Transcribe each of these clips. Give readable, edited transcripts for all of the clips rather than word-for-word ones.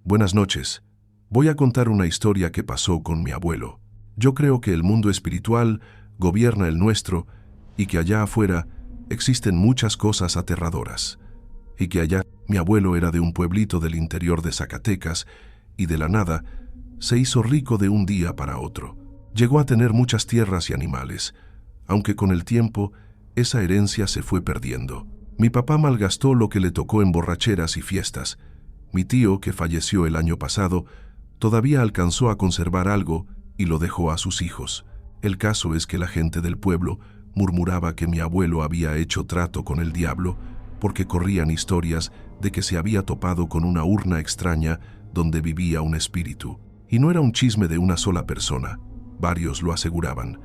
Buenas noches. Voy a contar una historia que pasó con mi abuelo. Yo creo que el mundo espiritual gobierna el nuestro y que allá afuera existen muchas cosas aterradoras. Y que allá mi abuelo era de un pueblito del interior de Zacatecas y de la nada se hizo rico de un día para otro. Llegó a tener muchas tierras y animales, aunque con el tiempo esa herencia se fue perdiendo. Mi papá malgastó lo que le tocó en borracheras y fiestas. Mi tío, que falleció el año pasado, todavía alcanzó a conservar algo y lo dejó a sus hijos. El caso es que la gente del pueblo murmuraba que mi abuelo había hecho trato con el diablo porque corrían historias de que se había topado con una urna extraña donde vivía un espíritu. Y no era un chisme de una sola persona. Varios lo aseguraban.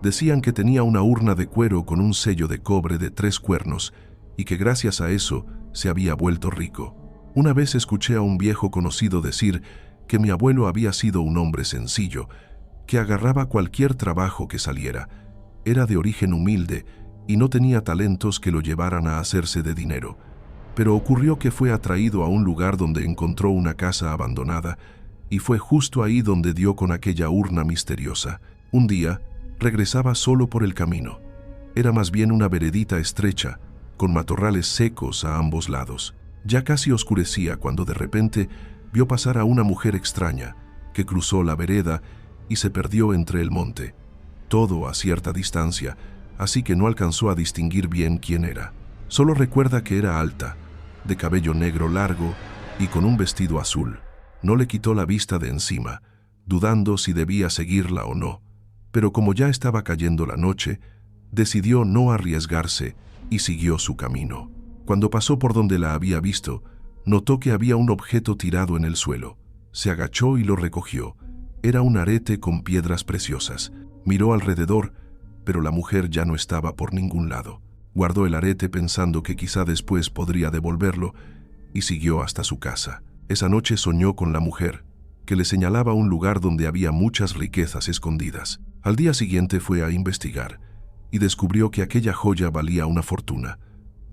Decían que tenía una urna de cuero con un sello de cobre de 3 cuernos y que gracias a eso se había vuelto rico. Una vez escuché a un viejo conocido decir que mi abuelo había sido un hombre sencillo, que agarraba cualquier trabajo que saliera. Era de origen humilde y no tenía talentos que lo llevaran a hacerse de dinero. Pero ocurrió que fue atraído a un lugar donde encontró una casa abandonada y fue justo ahí donde dio con aquella urna misteriosa. Un día, regresaba solo por el camino. Era más bien una veredita estrecha, con matorrales secos a ambos lados. Ya casi oscurecía cuando de repente vio pasar a una mujer extraña que cruzó la vereda y se perdió entre el monte. Todo a cierta distancia, así que no alcanzó a distinguir bien quién era. Solo recuerda que era alta, de cabello negro largo y con un vestido azul. No le quitó la vista de encima, dudando si debía seguirla o no. Pero como ya estaba cayendo la noche, decidió no arriesgarse y siguió su camino. Cuando pasó por donde la había visto, notó que había un objeto tirado en el suelo. Se agachó y lo recogió. Era un arete con piedras preciosas. Miró alrededor, pero la mujer ya no estaba por ningún lado. Guardó el arete pensando que quizá después podría devolverlo y siguió hasta su casa. Esa noche soñó con la mujer, que le señalaba un lugar donde había muchas riquezas escondidas. Al día siguiente fue a investigar y descubrió que aquella joya valía una fortuna,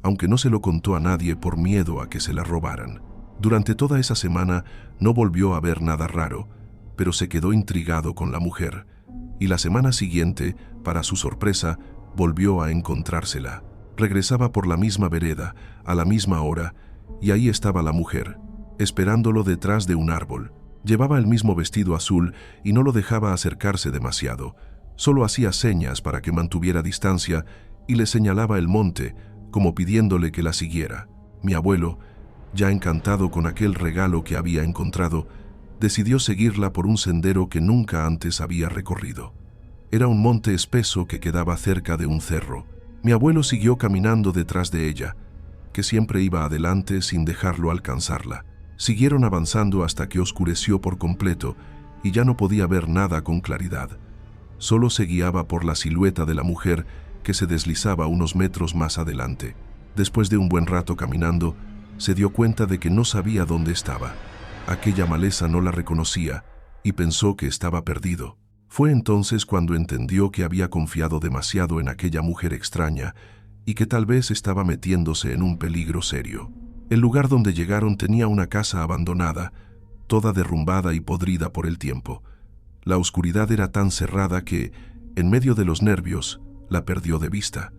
aunque no se lo contó a nadie por miedo a que se la robaran. Durante toda esa semana no volvió a ver nada raro, pero se quedó intrigado con la mujer, y la semana siguiente, para su sorpresa, volvió a encontrársela. Regresaba por la misma vereda, a la misma hora, y ahí estaba la mujer, esperándolo detrás de un árbol. Llevaba el mismo vestido azul y no lo dejaba acercarse demasiado. Solo hacía señas para que mantuviera distancia y le señalaba el monte, como pidiéndole que la siguiera. Mi abuelo, ya encantado con aquel regalo que había encontrado, decidió seguirla por un sendero que nunca antes había recorrido. Era un monte espeso que quedaba cerca de un cerro. Mi abuelo siguió caminando detrás de ella, que siempre iba adelante sin dejarlo alcanzarla. Siguieron avanzando hasta que oscureció por completo y ya no podía ver nada con claridad. Solo se guiaba por la silueta de la mujer que se deslizaba unos metros más adelante. Después de un buen rato caminando, se dio cuenta de que no sabía dónde estaba. Aquella maleza no la reconocía y pensó que estaba perdido. Fue entonces cuando entendió que había confiado demasiado en aquella mujer extraña y que tal vez estaba metiéndose en un peligro serio. El lugar donde llegaron tenía una casa abandonada, toda derrumbada y podrida por el tiempo. La oscuridad era tan cerrada que, en medio de los nervios, la perdió de vista.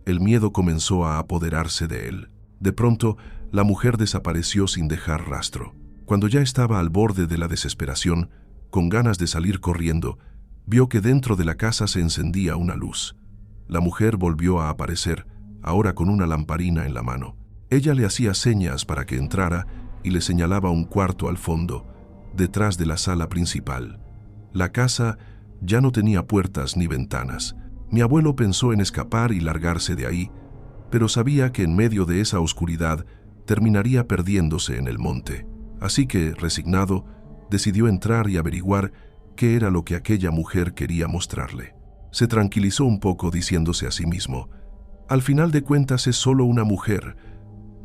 El miedo comenzó a apoderarse de él. De pronto, la mujer desapareció sin dejar rastro. Cuando ya estaba al borde de la desesperación, con ganas de salir corriendo, vio que dentro de la casa se encendía una luz. La mujer volvió a aparecer, ahora con una lamparina en la mano. Ella le hacía señas para que entrara y le señalaba un cuarto al fondo, detrás de la sala principal. La casa ya no tenía puertas ni ventanas. Mi abuelo pensó en escapar y largarse de ahí, pero sabía que en medio de esa oscuridad terminaría perdiéndose en el monte. Así que, resignado, decidió entrar y averiguar qué era lo que aquella mujer quería mostrarle. Se tranquilizó un poco diciéndose a sí mismo: al final de cuentas es solo una mujer,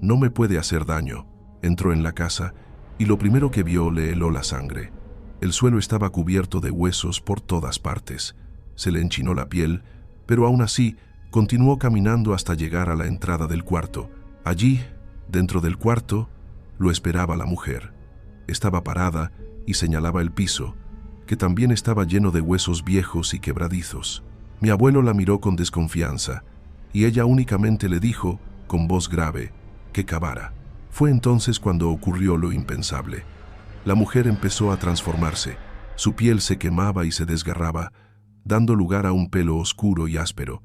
no me puede hacer daño. Entró en la casa y lo primero que vio le heló la sangre. El suelo estaba cubierto de huesos por todas partes. Se le enchinó la piel, pero aún así continuó caminando hasta llegar a la entrada del cuarto. Allí, dentro del cuarto, lo esperaba la mujer. estaba parada y señalaba el piso, que también estaba lleno de huesos viejos y quebradizos. Mi abuelo la miró con desconfianza, y ella únicamente le dijo, con voz grave, que cavara. Fue entonces cuando ocurrió lo impensable. La mujer empezó a transformarse, su piel se quemaba y se desgarraba, dando lugar a un pelo oscuro y áspero.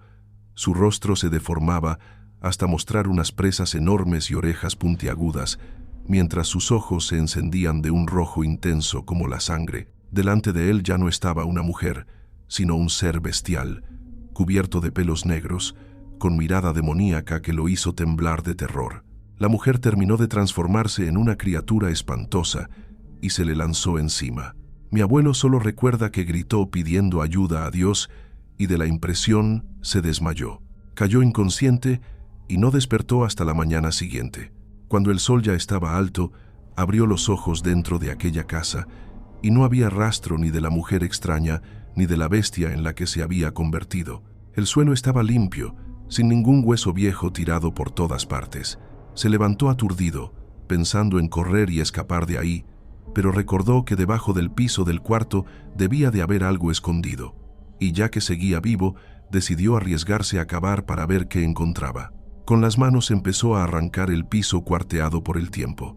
Su rostro se deformaba hasta mostrar unas presas enormes y orejas puntiagudas, mientras sus ojos se encendían de un rojo intenso como la sangre. Delante de él ya no estaba una mujer, sino un ser bestial, cubierto de pelos negros, con mirada demoníaca que lo hizo temblar de terror. La mujer terminó de transformarse en una criatura espantosa y se le lanzó encima. Mi abuelo solo recuerda que gritó pidiendo ayuda a Dios y de la impresión se desmayó. Cayó inconsciente y no despertó hasta la mañana siguiente. Cuando el sol ya estaba alto, abrió los ojos dentro de aquella casa y no había rastro ni de la mujer extraña ni de la bestia en la que se había convertido. El suelo estaba limpio, sin ningún hueso viejo tirado por todas partes. Se levantó aturdido, pensando en correr y escapar de ahí, pero recordó que debajo del piso del cuarto debía de haber algo escondido, y ya que seguía vivo, decidió arriesgarse a cavar para ver qué encontraba. Con las manos empezó a arrancar el piso cuarteado por el tiempo.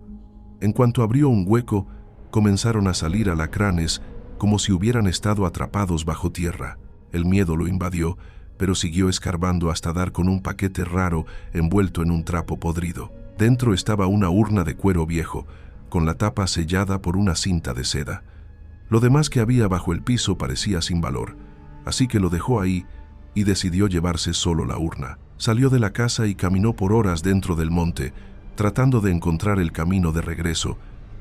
En cuanto abrió un hueco, comenzaron a salir alacranes como si hubieran estado atrapados bajo tierra. El miedo lo invadió, pero siguió escarbando hasta dar con un paquete raro envuelto en un trapo podrido. Dentro estaba una urna de cuero viejo, con la tapa sellada por una cinta de seda. Lo demás que había bajo el piso parecía sin valor, así que lo dejó ahí y decidió llevarse solo la urna. Salió de la casa y caminó por horas dentro del monte, tratando de encontrar el camino de regreso,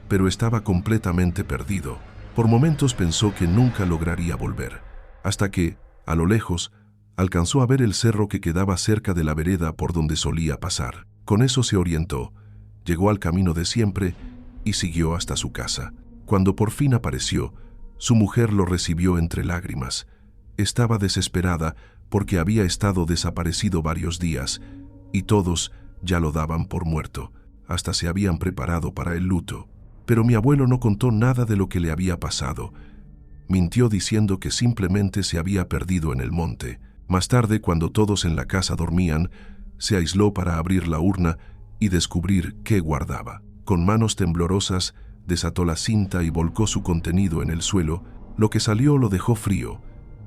pero estaba completamente perdido. Por momentos pensó que nunca lograría volver, hasta que, a lo lejos, alcanzó a ver el cerro que quedaba cerca de la vereda por donde solía pasar. Con eso se orientó, llegó al camino de siempre y siguió hasta su casa. Cuando por fin apareció, su mujer lo recibió entre lágrimas. Estaba desesperada porque había estado desaparecido varios días y todos ya lo daban por muerto. Hasta se habían preparado para el luto. Pero mi abuelo no contó nada de lo que le había pasado. Mintió diciendo que simplemente se había perdido en el monte. Más tarde, cuando todos en la casa dormían, se aisló para abrir la urna y descubrir qué guardaba. Con manos temblorosas, desató la cinta y volcó su contenido en el suelo. Lo que salió lo dejó frío.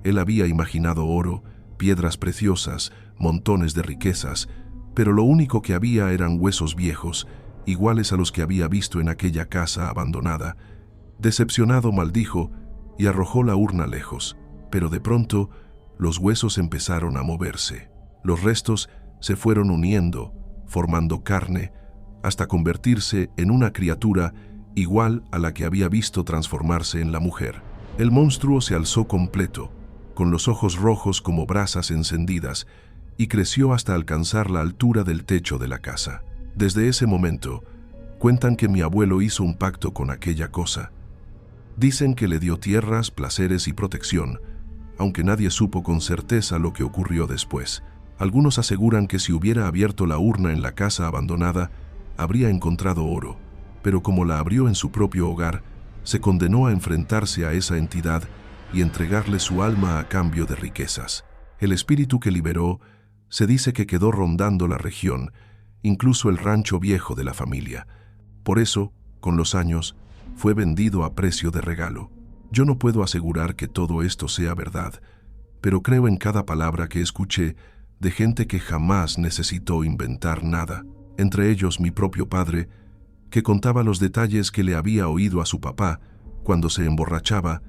Él había imaginado oro, piedras preciosas, montones de riquezas, pero lo único que había eran huesos viejos, iguales a los que había visto en aquella casa abandonada. Decepcionado maldijo y arrojó la urna lejos, pero de pronto los huesos empezaron a moverse. Los restos se fueron uniendo, formando carne, hasta convertirse en una criatura igual a la que había visto transformarse en la mujer. El monstruo se alzó completo, con los ojos rojos como brasas encendidas, y creció hasta alcanzar la altura del techo de la casa. Desde ese momento, cuentan que mi abuelo hizo un pacto con aquella cosa. Dicen que le dio tierras, placeres y protección, aunque nadie supo con certeza lo que ocurrió después. Algunos aseguran que si hubiera abierto la urna en la casa abandonada, habría encontrado oro, pero como la abrió en su propio hogar, se condenó a enfrentarse a esa entidad y entregarle su alma a cambio de riquezas. El espíritu que liberó se dice que quedó rondando la región, incluso el rancho viejo de la familia. Por eso, con los años, fue vendido a precio de regalo. Yo no puedo asegurar que todo esto sea verdad, pero creo en cada palabra que escuché de gente que jamás necesitó inventar nada, entre ellos mi propio padre, que contaba los detalles que le había oído a su papá cuando se emborrachaba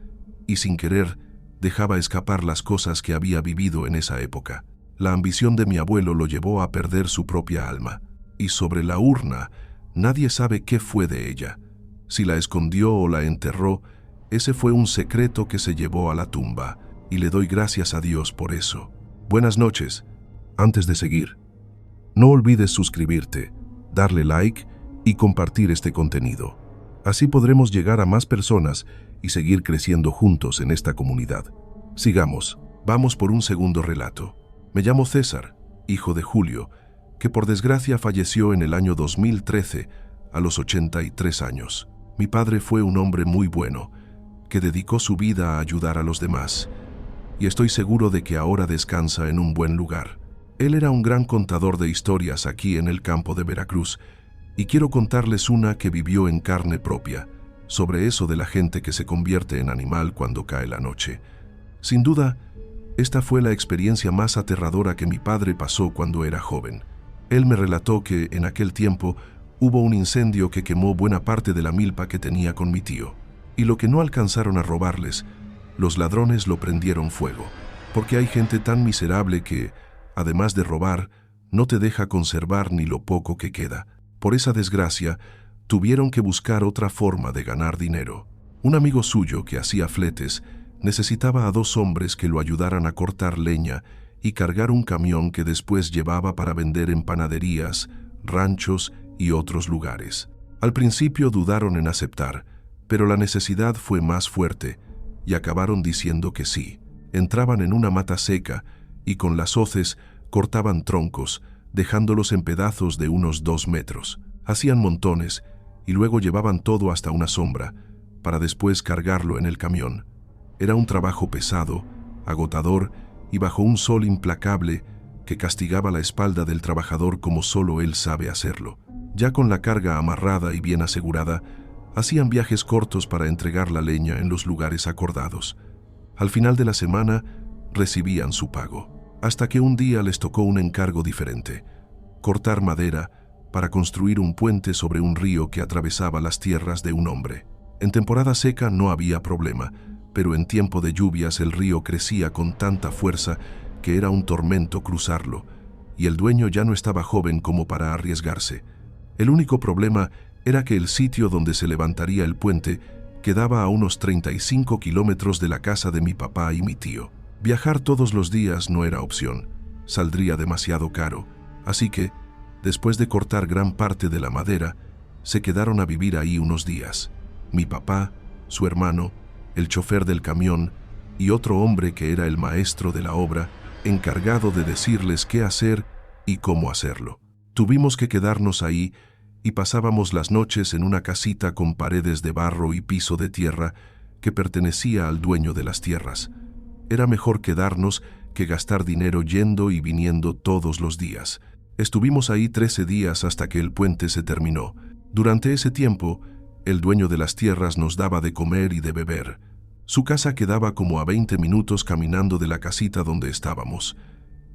y sin querer dejaba escapar las cosas que había vivido en esa época. La ambición de mi abuelo lo llevó a perder su propia alma. Y sobre la urna, nadie sabe qué fue de ella. Si la escondió o la enterró, ese fue un secreto que se llevó a la tumba, y le doy gracias a Dios por eso. Buenas noches. Antes de seguir, no olvides suscribirte, darle like y compartir este contenido. Así podremos llegar a más personas y seguir creciendo juntos en esta comunidad. Sigamos. Vamos por un segundo relato. Me llamo César, hijo de Julio, que por desgracia falleció en el año 2013 a los 83 años. Mi padre fue un hombre muy bueno, que dedicó su vida a ayudar a los demás, y estoy seguro de que ahora descansa en un buen lugar. Él era un gran contador de historias aquí en el campo de Veracruz, y quiero contarles una que vivió en carne propia, sobre eso de la gente que se convierte en animal cuando cae la noche. Sin duda, esta fue la experiencia más aterradora que mi padre pasó cuando era joven. Él me relató que, en aquel tiempo, hubo un incendio que quemó buena parte de la milpa que tenía con mi tío, y lo que no alcanzaron a robarles, los ladrones lo prendieron fuego, porque hay gente tan miserable que, además de robar, no te deja conservar ni lo poco que queda. Por esa desgracia, tuvieron que buscar otra forma de ganar dinero. Un amigo suyo que hacía fletes necesitaba a 2 hombres que lo ayudaran a cortar leña y cargar un camión que después llevaba para vender en panaderías, ranchos y otros lugares. Al principio dudaron en aceptar, pero la necesidad fue más fuerte y acabaron diciendo que sí. Entraban en una mata seca y con las hoces cortaban troncos, dejándolos en pedazos de unos 2 metros. Hacían montones y luego llevaban todo hasta una sombra, para después cargarlo en el camión. Era un trabajo pesado, agotador y bajo un sol implacable que castigaba la espalda del trabajador como solo él sabe hacerlo. Ya con la carga amarrada y bien asegurada, hacían viajes cortos para entregar la leña en los lugares acordados. Al final de la semana, recibían su pago, hasta que un día les tocó un encargo diferente: cortar madera para construir un puente sobre un río que atravesaba las tierras de un hombre. En temporada seca no había problema, pero en tiempo de lluvias el río crecía con tanta fuerza que era un tormento cruzarlo, y el dueño ya no estaba joven como para arriesgarse. El único problema era que el sitio donde se levantaría el puente quedaba a unos 35 kilómetros de la casa de mi papá y mi tío. Viajar todos los días no era opción, saldría demasiado caro, así que, después de cortar gran parte de la madera, se quedaron a vivir ahí unos días. Mi papá, su hermano, el chofer del camión y otro hombre que era el maestro de la obra, encargado de decirles qué hacer y cómo hacerlo. Tuvimos que quedarnos ahí y pasábamos las noches en una casita con paredes de barro y piso de tierra que pertenecía al dueño de las tierras. Era mejor quedarnos que gastar dinero yendo y viniendo todos los días. Estuvimos ahí 13 días hasta que el puente se terminó. Durante ese tiempo, el dueño de las tierras nos daba de comer y de beber. Su casa quedaba como a 20 minutos caminando de la casita donde estábamos.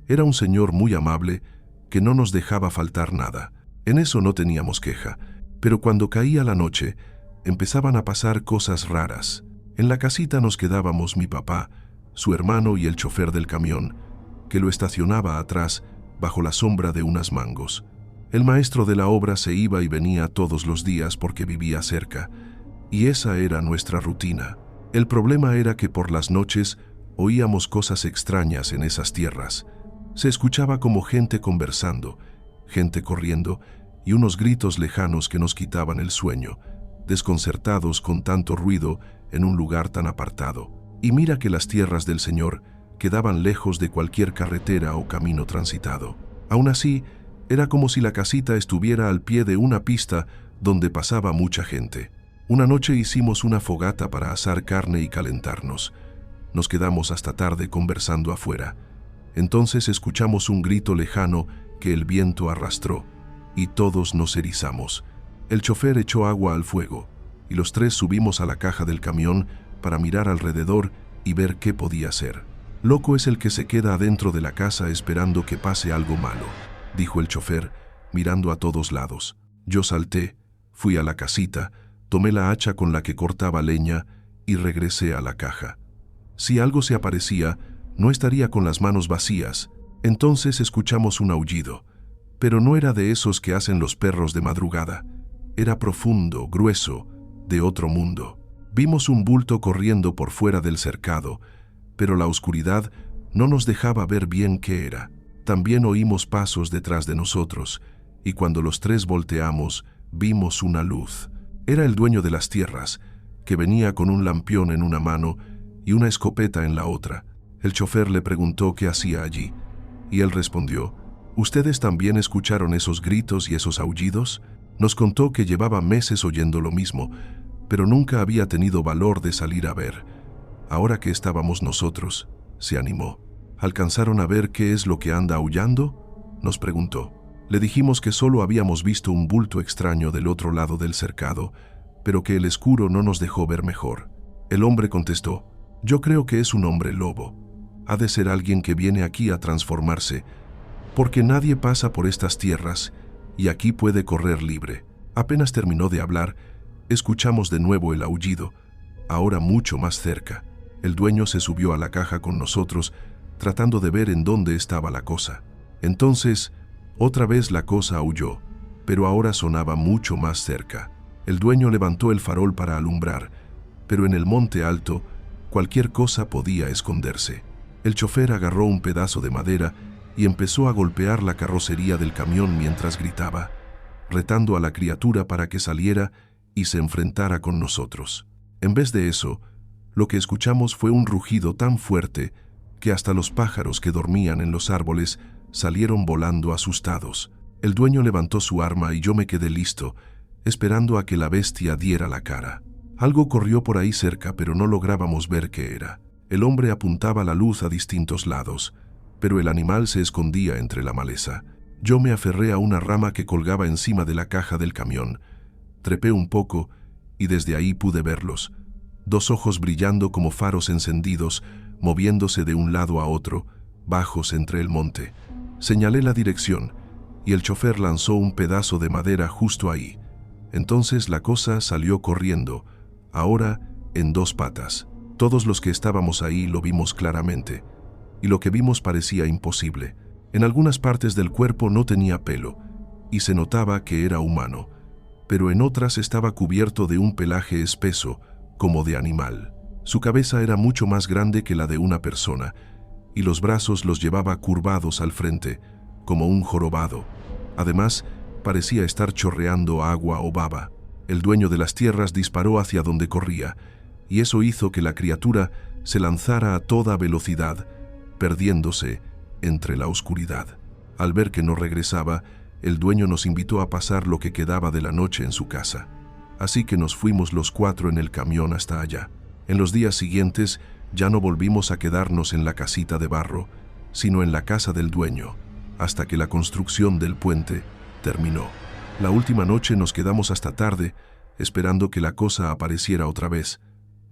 Era un señor muy amable que no nos dejaba faltar nada. En eso no teníamos queja, pero cuando caía la noche, empezaban a pasar cosas raras. En la casita nos quedábamos mi papá, su hermano y el chofer del camión, que lo estacionaba atrás, bajo la sombra de unos mangos. El maestro de la obra se iba y venía todos los días porque vivía cerca, y esa era nuestra rutina. El problema era que por las noches oíamos cosas extrañas en esas tierras. Se escuchaba como gente conversando, gente corriendo y unos gritos lejanos que nos quitaban el sueño, desconcertados con tanto ruido en un lugar tan apartado. Y mira que las tierras del Señor quedaban lejos de cualquier carretera o camino transitado. Aún así, era como si la casita estuviera al pie de una pista donde pasaba mucha gente. Una noche hicimos una fogata para asar carne y calentarnos. Nos quedamos hasta tarde conversando afuera. Entonces escuchamos un grito lejano que el viento arrastró, y todos nos erizamos. El chofer echó agua al fuego, y los 3 subimos a la caja del camión para mirar alrededor y ver qué podía ser. Loco es el que se queda adentro de la casa esperando que pase algo malo, dijo el chofer, mirando a todos lados. Yo salté, fui a la casita, tomé la hacha con la que cortaba leña y regresé a la caja. Si algo se aparecía, no estaría con las manos vacías. Entonces escuchamos un aullido, pero no era de esos que hacen los perros de madrugada. Era profundo, grueso, de otro mundo. Vimos un bulto corriendo por fuera del cercado, pero la oscuridad no nos dejaba ver bien qué era. También oímos pasos detrás de nosotros, y cuando los 3 volteamos, vimos una luz. Era el dueño de las tierras, que venía con un lampión en una mano y una escopeta en la otra. El chofer le preguntó qué hacía allí, y él respondió: ¿Ustedes también escucharon esos gritos y esos aullidos? Nos contó que llevaba meses oyendo lo mismo, pero nunca había tenido valor de salir a ver. Ahora que estábamos nosotros, se animó. ¿Alcanzaron a ver qué es lo que anda aullando?, nos preguntó. Le dijimos que solo habíamos visto un bulto extraño del otro lado del cercado, pero que el escuro no nos dejó ver mejor. El hombre contestó: yo creo que es un hombre lobo. Ha de ser alguien que viene aquí a transformarse, porque nadie pasa por estas tierras y aquí puede correr libre. Apenas terminó de hablar, escuchamos de nuevo el aullido, ahora mucho más cerca. El dueño se subió a la caja con nosotros, tratando de ver en dónde estaba la cosa. Entonces, otra vez la cosa aulló, pero ahora sonaba mucho más cerca. El dueño levantó el farol para alumbrar, pero en el monte alto, cualquier cosa podía esconderse. El chofer agarró un pedazo de madera y empezó a golpear la carrocería del camión mientras gritaba, retando a la criatura para que saliera y se enfrentara con nosotros. En vez de eso, lo que escuchamos fue un rugido tan fuerte que hasta los pájaros que dormían en los árboles salieron volando asustados. El dueño levantó su arma y yo me quedé listo, esperando a que la bestia diera la cara. Algo corrió por ahí cerca, pero no lográbamos ver qué era. El hombre apuntaba la luz a distintos lados, pero el animal se escondía entre la maleza. Yo me aferré a una rama que colgaba encima de la caja del camión. Trepé un poco y desde ahí pude verlos. Dos ojos brillando como faros encendidos, moviéndose de un lado a otro, bajos entre el monte. Señalé la dirección y el chofer lanzó un pedazo de madera justo ahí. Entonces la cosa salió corriendo, ahora en dos patas. Todos los que estábamos ahí lo vimos claramente, y lo que vimos parecía imposible. En algunas partes del cuerpo no tenía pelo, y se notaba que era humano, pero en otras estaba cubierto de un pelaje espeso, como de animal. Su cabeza era mucho más grande que la de una persona, y los brazos los llevaba curvados al frente, como un jorobado. Además, parecía estar chorreando agua o baba. El dueño de las tierras disparó hacia donde corría, y eso hizo que la criatura se lanzara a toda velocidad, perdiéndose entre la oscuridad. Al ver que no regresaba, el dueño nos invitó a pasar lo que quedaba de la noche en su casa. Así que nos fuimos los 4 en el camión hasta allá. En los días siguientes ya no volvimos a quedarnos en la casita de barro, sino en la casa del dueño, hasta que la construcción del puente terminó. La última noche nos quedamos hasta tarde, esperando que la cosa apareciera otra vez,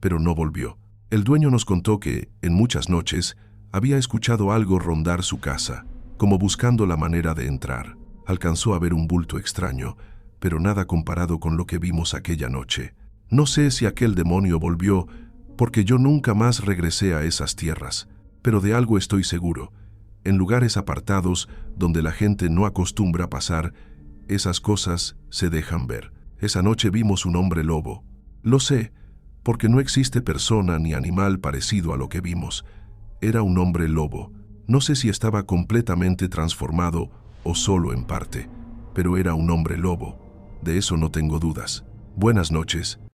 pero no volvió. El dueño nos contó que, en muchas noches, había escuchado algo rondar su casa, como buscando la manera de entrar. Alcanzó a ver un bulto extraño, pero nada comparado con lo que vimos aquella noche. No sé si aquel demonio volvió, porque yo nunca más regresé a esas tierras, pero de algo estoy seguro. En lugares apartados, donde la gente no acostumbra pasar, esas cosas se dejan ver. Esa noche vimos un hombre lobo. Lo sé, porque no existe persona ni animal parecido a lo que vimos. Era un hombre lobo. No sé si estaba completamente transformado o solo en parte, pero era un hombre lobo. De eso no tengo dudas. Buenas noches.